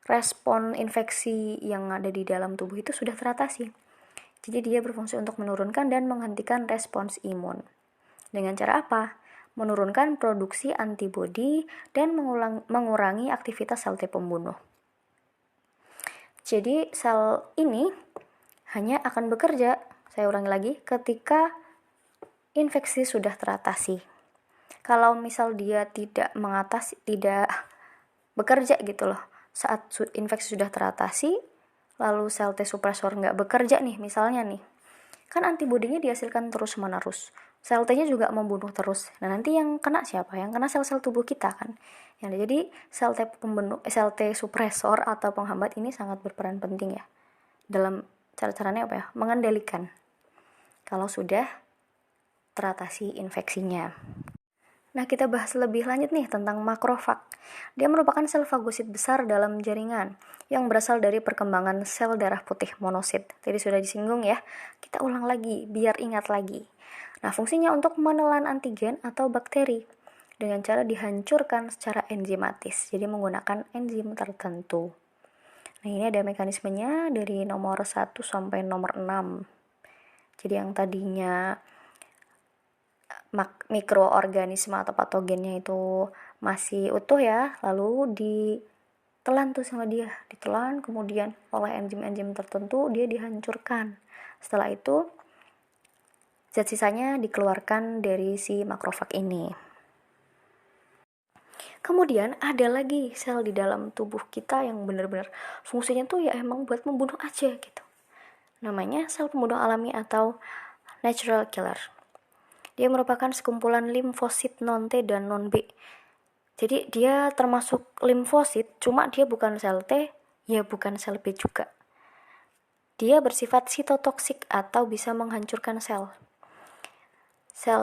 respon infeksi yang ada di dalam tubuh itu sudah teratasi. Jadi dia berfungsi untuk menurunkan dan menghentikan respons imun. Dengan cara apa? Menurunkan produksi antibodi dan mengurangi aktivitas sel T pembunuh. Jadi sel ini hanya akan bekerja, saya ulangi lagi, ketika infeksi sudah teratasi. Kalau misal dia tidak bekerja gitu loh, saat infeksi sudah teratasi, lalu sel T supresor nggak bekerja nih, misalnya nih, kan antibodinya dihasilkan terus-menerus. Sel T-nya juga membunuh terus. Nah, nanti yang kena siapa? Yang kena sel-sel tubuh kita kan. Jadi sel T supresor atau penghambat ini sangat berperan penting ya. Dalam caranya apa ya? Mengendalikan kalau sudah teratasi infeksinya. Nah, kita bahas lebih lanjut nih tentang makrofag. Dia merupakan sel fagosit besar dalam jaringan yang berasal dari perkembangan sel darah putih monosit. Tadi sudah disinggung ya. Kita ulang lagi biar ingat lagi. Nah, fungsinya untuk menelan antigen atau bakteri dengan cara dihancurkan secara enzimatis. Jadi menggunakan enzim tertentu. Nah, ini ada mekanismenya dari nomor 1 sampai nomor 6. Jadi yang tadinya mikroorganisme atau patogennya itu masih utuh ya, lalu ditelan kemudian oleh enzim-enzim tertentu dia dihancurkan. Setelah itu zat sisanya dikeluarkan dari si makrofag ini. Kemudian ada lagi sel di dalam tubuh kita yang benar-benar fungsinya tuh ya emang buat membunuh aja gitu. Namanya sel pembunuh alami atau natural killer. Dia merupakan sekumpulan limfosit non-T dan non-B. Jadi dia termasuk limfosit, cuma dia bukan sel T, ya bukan sel B juga. Dia bersifat sitotoksik atau bisa menghancurkan sel. Sel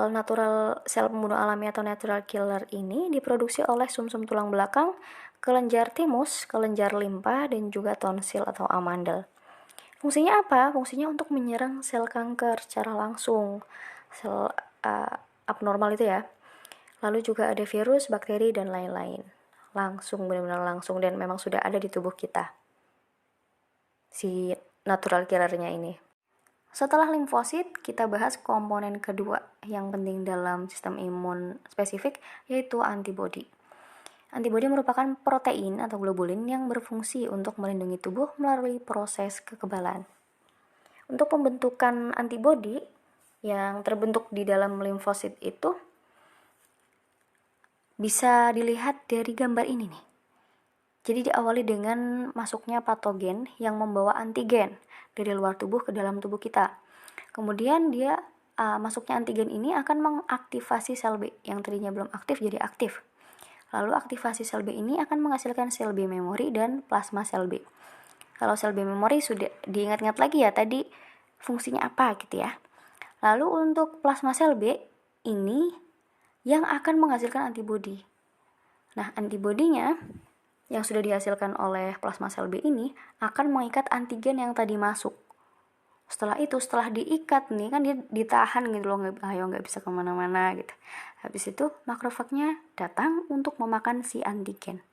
pembunuh alami atau natural killer ini diproduksi oleh sumsum tulang belakang, kelenjar timus, kelenjar limpa, dan juga tonsil atau amandel. Fungsinya apa? Fungsinya untuk menyerang sel kanker secara langsung. Sel abnormal itu ya. Lalu juga ada virus, bakteri, dan lain-lain. langsung, benar-benar langsung, dan memang sudah ada di tubuh kita, si natural killernya ini. Setelah limfosit, kita bahas komponen kedua yang penting dalam sistem imun spesifik, yaitu antibodi. Antibodi merupakan protein atau globulin yang berfungsi untuk melindungi tubuh melalui proses kekebalan. Untuk pembentukan antibodi yang terbentuk di dalam limfosit itu bisa dilihat dari gambar ini nih. Jadi diawali dengan masuknya patogen yang membawa antigen dari luar tubuh ke dalam tubuh kita. Kemudian masuknya antigen ini akan mengaktifasi sel B yang tadinya belum aktif jadi aktif. Lalu aktivasi sel B ini akan menghasilkan sel B memori dan plasma sel B. Kalau sel B memori sudah diingat-ingat lagi ya tadi fungsinya apa gitu ya. Lalu untuk plasma sel B ini yang akan menghasilkan antibodi. Nah, antibodinya yang sudah dihasilkan oleh plasma sel B ini akan mengikat antigen yang tadi masuk. Setelah diikat nih kan dia ditahan gitu loh, nggak bisa kemana-mana gitu. Habis itu makrofagnya datang untuk memakan si antigen.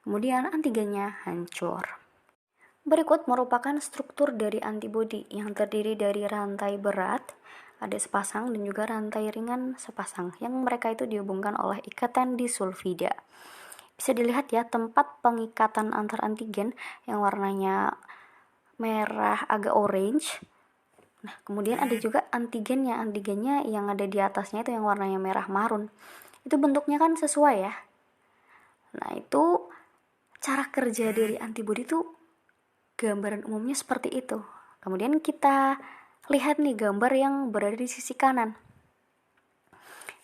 Kemudian antigennya hancur. Berikut merupakan struktur dari antibodi yang terdiri dari rantai berat, ada sepasang, dan juga rantai ringan sepasang yang mereka itu dihubungkan oleh ikatan disulfida. Bisa dilihat ya tempat pengikatan antar antigen yang warnanya merah agak orange. Nah, kemudian ada juga antigennya yang ada di atasnya itu yang warnanya merah marun. Itu bentuknya kan sesuai ya. Nah, itu cara kerja dari antibodi itu gambaran umumnya seperti itu. Kemudian kita lihat nih gambar yang berada di sisi kanan.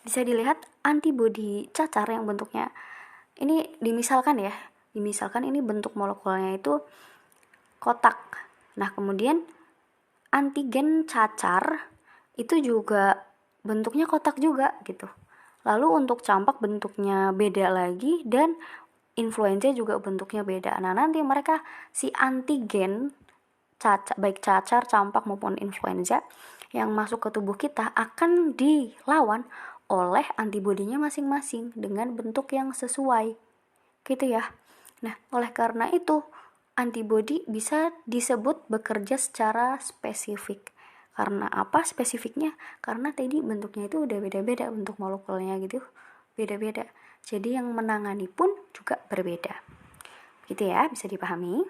Bisa dilihat antibodi cacar yang bentuknya ini dimisalkan ini bentuk molekulnya itu kotak. Nah, kemudian antigen cacar itu juga bentuknya kotak juga gitu. Lalu untuk campak bentuknya beda lagi dan influenza juga bentuknya beda. Nah, nanti mereka si antigen baik cacar, campak maupun influenza yang masuk ke tubuh kita akan dilawan oleh antibodinya masing-masing dengan bentuk yang sesuai. Gitu ya. Nah, oleh karena itu antibodi bisa disebut bekerja secara spesifik. Karena apa spesifiknya? Karena tadi bentuknya itu udah beda-beda, bentuk molekulnya gitu beda-beda. Jadi yang menangani pun juga berbeda. Gitu ya, bisa dipahami.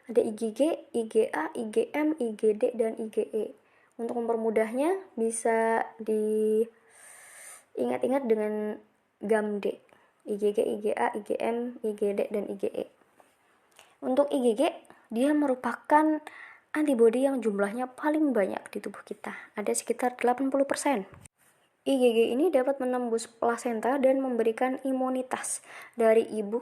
Ada IgG, IgA, IgM, IgD, dan IgE. Untuk mempermudahnya bisa diingat-ingat dengan GAMD. IgG, IgA, IgM, IgD, dan IgE. Untuk IgG, dia merupakan antibodi yang jumlahnya paling banyak di tubuh kita. Ada sekitar 80%. IgG ini dapat menembus plasenta dan memberikan imunitas dari ibu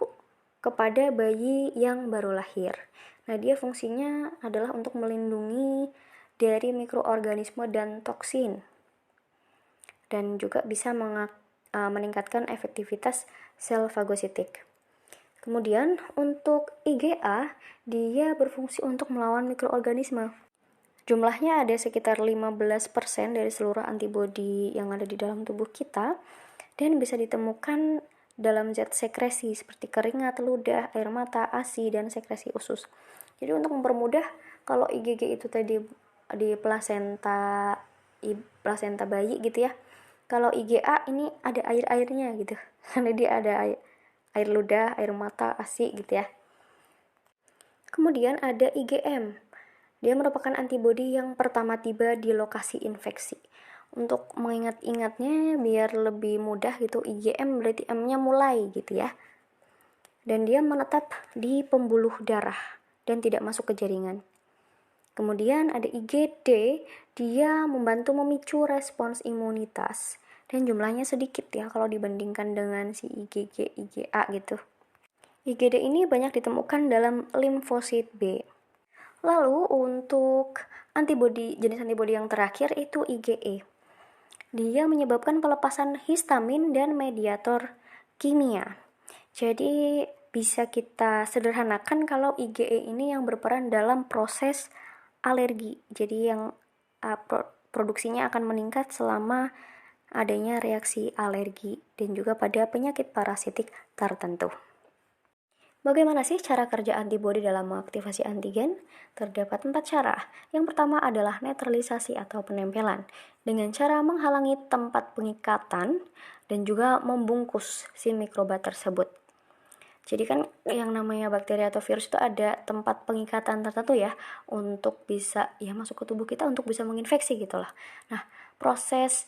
kepada bayi yang baru lahir. Nah, dia fungsinya adalah untuk melindungi dari mikroorganisme dan toksin. Dan juga bisa meningkatkan efektivitas sel fagositik. Kemudian untuk IgA, dia berfungsi untuk melawan mikroorganisme. Jumlahnya ada sekitar 15% dari seluruh antibodi yang ada di dalam tubuh kita dan bisa ditemukan dalam zat sekresi seperti keringat, ludah, air mata, ASI, dan sekresi usus. Jadi untuk mempermudah, kalau IgG itu tadi di plasenta bayi gitu ya. Kalau IgA ini ada air-airnya gitu. Karena dia ada air ludah, air mata, ASI gitu ya. Kemudian ada IgM. Dia merupakan antibodi yang pertama tiba di lokasi infeksi. Untuk mengingat-ingatnya biar lebih mudah gitu, IgM berarti M-nya mulai gitu ya. Dan dia menetap di pembuluh darah dan tidak masuk ke jaringan. Kemudian ada IgD, dia membantu memicu respons imunitas dan jumlahnya sedikit ya kalau dibandingkan dengan si IgG, IgA gitu. IgD ini banyak ditemukan dalam limfosit B. Lalu untuk jenis antibodi yang terakhir itu IgE. Dia menyebabkan pelepasan histamin dan mediator kimia. Jadi bisa kita sederhanakan kalau IgE ini yang berperan dalam proses alergi. Jadi yang produksinya akan meningkat selama adanya reaksi alergi, dan juga pada penyakit parasitik tertentu. Bagaimana sih cara kerja antibodi dalam mengaktifasi antigen? Terdapat 4 cara. Yang pertama adalah netralisasi atau penempelan, dengan cara menghalangi tempat pengikatan dan juga membungkus si mikroba tersebut. Jadi kan yang namanya bakteri atau virus itu ada tempat pengikatan tertentu ya, untuk bisa masuk ke tubuh kita untuk bisa menginfeksi gitulah. Nah, proses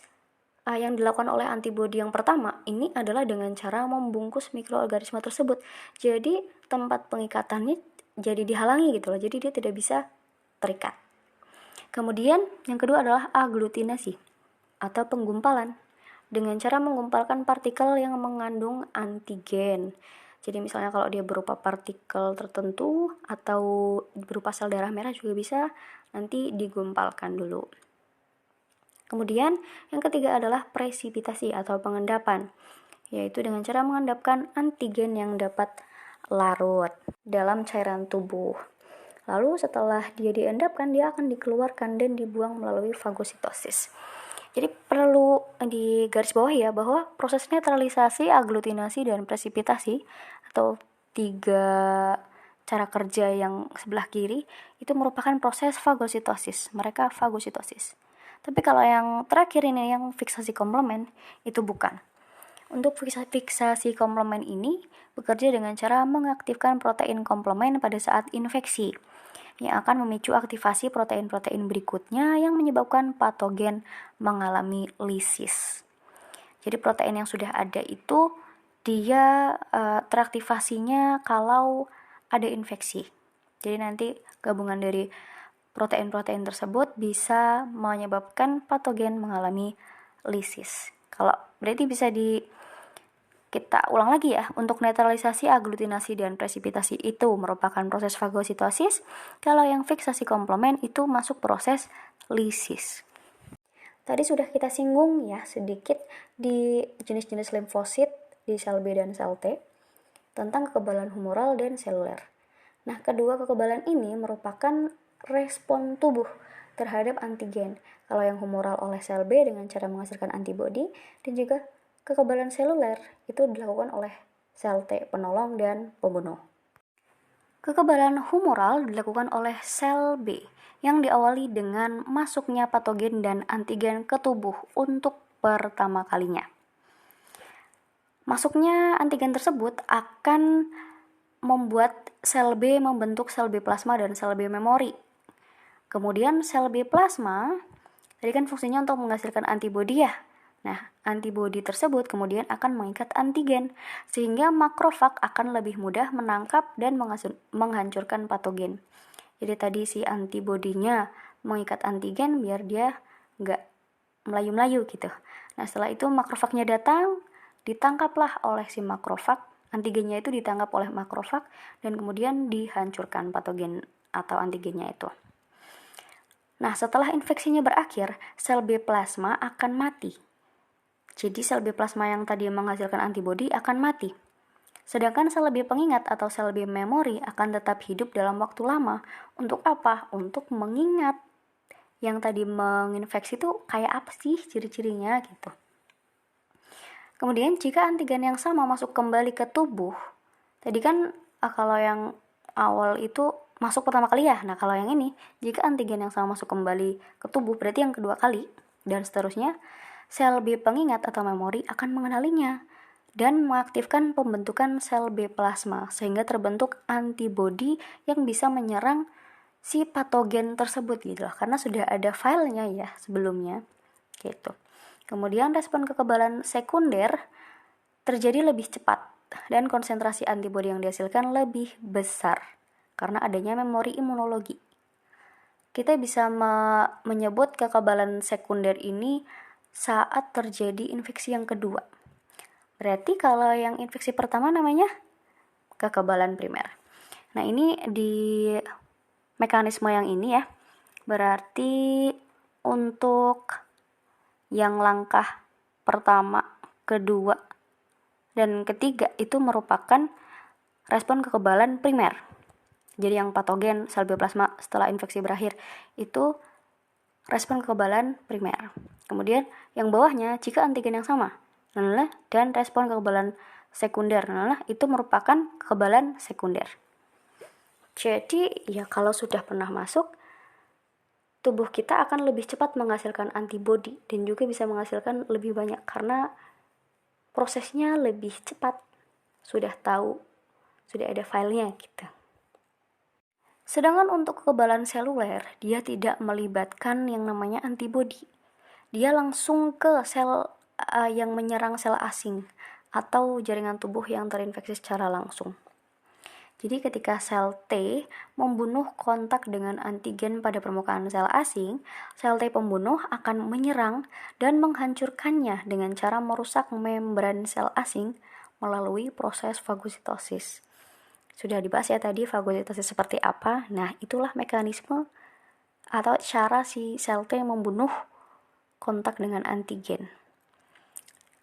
yang dilakukan oleh antibodi yang pertama ini adalah dengan cara membungkus mikroorganisme tersebut. Jadi tempat pengikatannya jadi dihalangi gitu loh. Jadi dia tidak bisa terikat. Kemudian yang kedua adalah aglutinasi atau penggumpalan, dengan cara menggumpalkan partikel yang mengandung antigen. Jadi misalnya kalau dia berupa partikel tertentu atau berupa sel darah merah juga bisa nanti digumpalkan dulu. Kemudian yang ketiga adalah presipitasi atau pengendapan, yaitu dengan cara mengendapkan antigen yang dapat larut dalam cairan tubuh. Lalu setelah dia diendapkan, dia akan dikeluarkan dan dibuang melalui fagositosis. Jadi perlu digarisbawahi ya bahwa proses netralisasi, aglutinasi, dan presipitasi atau 3 cara kerja yang sebelah kiri itu merupakan proses fagositosis. Mereka fagositosis. Tapi kalau yang terakhir ini yang fiksasi komplement itu bukan. Untuk fiksasi komplement ini bekerja dengan cara mengaktifkan protein komplement pada saat infeksi, yang akan memicu aktivasi protein-protein berikutnya yang menyebabkan patogen mengalami lisis. Jadi protein yang sudah ada itu dia teraktivasinya kalau ada infeksi. Jadi nanti gabungan dari protein-protein tersebut bisa menyebabkan patogen mengalami lisis. Kalau berarti bisa kita ulang lagi ya, untuk netralisasi, aglutinasi, dan presipitasi itu merupakan proses fagositosis. Kalau yang fiksasi komplement itu masuk proses lisis. Tadi sudah kita singgung ya sedikit di jenis-jenis limfosit di sel B dan sel T, tentang kekebalan humoral dan seluler. Nah, kedua kekebalan ini merupakan respon tubuh terhadap antigen. Kalau yang humoral oleh sel B dengan cara menghasilkan antibodi, dan juga kekebalan seluler itu dilakukan oleh sel T, penolong dan pembunuh. Kekebalan humoral dilakukan oleh sel B yang diawali dengan masuknya patogen dan antigen ke tubuh untuk pertama kalinya. Masuknya antigen tersebut akan membuat sel B membentuk sel B plasma dan sel B memori. Kemudian sel B plasma tadi kan fungsinya untuk menghasilkan antibodi ya. Nah, antibodi tersebut kemudian akan mengikat antigen, sehingga makrofag akan lebih mudah menangkap dan menghancurkan patogen. Jadi tadi si antibodinya mengikat antigen biar dia nggak melayu-melayu gitu. Nah, setelah itu makrofagnya datang, ditangkaplah oleh si makrofag, antigennya itu ditangkap oleh makrofag, dan kemudian dihancurkan patogen atau antigennya itu. Nah, setelah infeksinya berakhir, sel B plasma akan mati. Jadi sel B plasma yang tadi menghasilkan antibodi akan mati. Sedangkan sel B pengingat atau sel B memori akan tetap hidup dalam waktu lama. Untuk apa? Untuk mengingat yang tadi menginfeksi itu kayak apa sih ciri-cirinya gitu. Kemudian jika antigen yang sama masuk kembali ke tubuh, tadi kan kalau yang awal itu masuk pertama kali ya. Nah, kalau yang ini, jika antigen yang sama masuk kembali ke tubuh, berarti yang kedua kali, dan seterusnya, sel B pengingat atau memori akan mengenalinya dan mengaktifkan pembentukan sel B plasma, sehingga terbentuk antibodi yang bisa menyerang si patogen tersebut gitu loh, karena sudah ada filenya ya sebelumnya gitu. Kemudian respon kekebalan sekunder terjadi lebih cepat dan konsentrasi antibodi yang dihasilkan lebih besar karena adanya memori imunologi. Kita bisa menyebut kekebalan sekunder ini saat terjadi infeksi yang kedua. Berarti kalau yang infeksi pertama namanya kekebalan primer. Nah, ini di mekanisme yang ini ya, berarti untuk yang langkah pertama, kedua, dan ketiga itu merupakan respon kekebalan primer. Jadi yang patogen sel B plasma setelah infeksi berakhir itu respon kekebalan primer. Kemudian yang bawahnya jika antigen yang sama, dan respon kekebalan sekunder, itu merupakan kekebalan sekunder. Jadi ya kalau sudah pernah masuk, tubuh kita akan lebih cepat menghasilkan antibodi dan juga bisa menghasilkan lebih banyak karena prosesnya lebih cepat. Sudah tahu, sudah ada filenya gitu. Sedangkan untuk kekebalan seluler, dia tidak melibatkan yang namanya antibodi. Dia langsung ke sel yang menyerang sel asing atau jaringan tubuh yang terinfeksi secara langsung. Jadi ketika sel T membunuh kontak dengan antigen pada permukaan sel asing, sel T pembunuh akan menyerang dan menghancurkannya dengan cara merusak membran sel asing melalui proses fagositosis. Sudah dibahas ya tadi fagositosis seperti apa. Nah, itulah mekanisme atau cara si sel T membunuh kontak dengan antigen.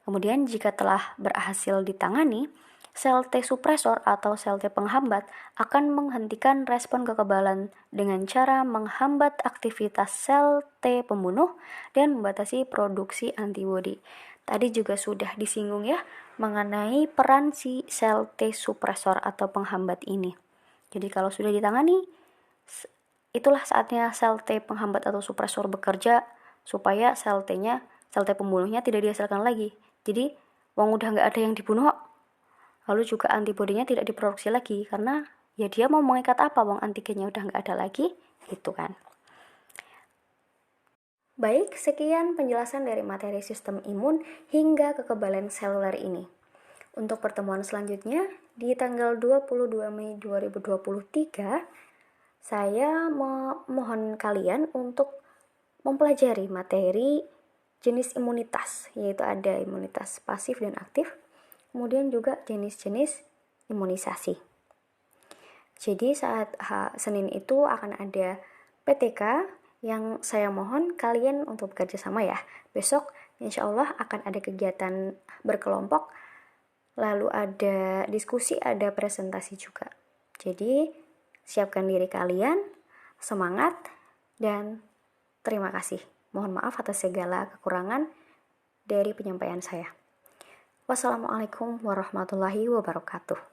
Kemudian jika telah berhasil ditangani, sel T supresor atau sel T penghambat akan menghentikan respon kekebalan dengan cara menghambat aktivitas sel T pembunuh dan membatasi produksi antibodi. Tadi juga sudah disinggung ya mengenai peran si sel T supresor atau penghambat ini. Jadi kalau sudah ditangani, itulah saatnya sel T penghambat atau supresor bekerja supaya sel T pembunuhnya tidak dihasilkan lagi. Jadi udah nggak ada yang dibunuh, lalu juga antibodinya tidak diproduksi lagi karena ya dia mau mengikat apa, antigennya udah nggak ada lagi, gitu kan. Baik, sekian penjelasan dari materi sistem imun hingga kekebalan seluler ini. Untuk pertemuan selanjutnya di tanggal 22 Mei 2023, saya memohon kalian untuk mempelajari materi jenis imunitas, yaitu ada imunitas pasif dan aktif, kemudian juga jenis-jenis imunisasi. Jadi saat Senin itu akan ada PTK yang saya mohon kalian untuk bekerja sama ya. Besok insya Allah akan ada kegiatan berkelompok, lalu ada diskusi, ada presentasi juga. Jadi siapkan diri kalian, semangat, dan terima kasih. Mohon maaf atas segala kekurangan dari penyampaian saya. Wassalamualaikum warahmatullahi wabarakatuh.